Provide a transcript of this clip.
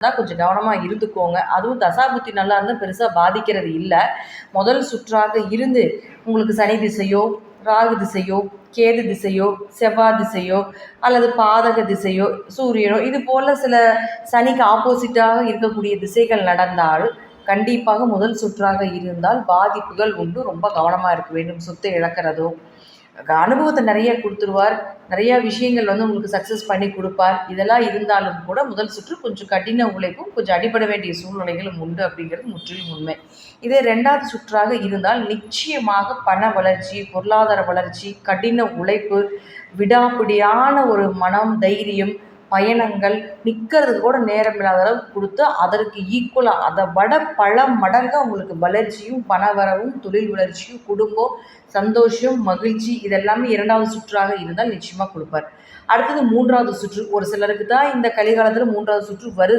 தான் கொஞ்சம் கவனமாக இருந்துக்கோங்க. அதுவும் தசாபுத்தி நல்லா இருந்தால் பெருசாக பாதிக்கிறது இல்லை. முதல் சுற்றாக இருந்து உங்களுக்கு சனி திசையோ, ராகு திசையோ, கேது திசையோ, செவ்வாய் திசையோ அல்லது பாதக திசையோ, சூரியனோ இது போல் சில சனிக்கு ஆப்போசிட்டாக இருக்கக்கூடிய திசைகள் நடந்தால் கண்டிப்பாக முதல் சுற்றாக இருந்தால் பாதிப்புகள் உண்டு. ரொம்ப கவனமாக இருக்க வேண்டும். சொத்தை இழக்கிறதோ, அனுபவத்தை நிறைய கொடுத்துருவார். நிறையா விஷயங்கள் உங்களுக்கு சக்ஸஸ் பண்ணி கொடுப்பார். இதெல்லாம் இருந்தாலும் கூட முதல் சுற்று கொஞ்சம் கடின உழைப்பும் கொஞ்சம் அடிபட வேண்டிய சூழ்நிலைகளும் உண்டு அப்படிங்கிறது முற்றிலும் உண்மை. இதே 2வது சுற்றாக இருந்தால் நிச்சயமாக பண வளர்ச்சி, பொருளாதார வளர்ச்சி, கடின உழைப்பு, விடாப்பிடியான ஒரு மனம், தைரியம், பயணங்கள், நிற்கிறதுக்கு கூட நேரம் இல்லாத அளவுக்கு கொடுத்து அதற்கு ஈக்குவலாக அதை விட பல மடங்காக உங்களுக்கு வளர்ச்சியும், பணவரவும், தொழில் வளர்ச்சியும், குடும்பம், சந்தோஷம், மகிழ்ச்சி இதெல்லாமே 2வது சுற்றாக இருந்தால் நிச்சயமாக கொடுப்பார். அடுத்தது 3வது சுற்று. ஒரு சிலருக்கு தான் இந்த கலிகாலத்தில் 3வது சுற்று வருது.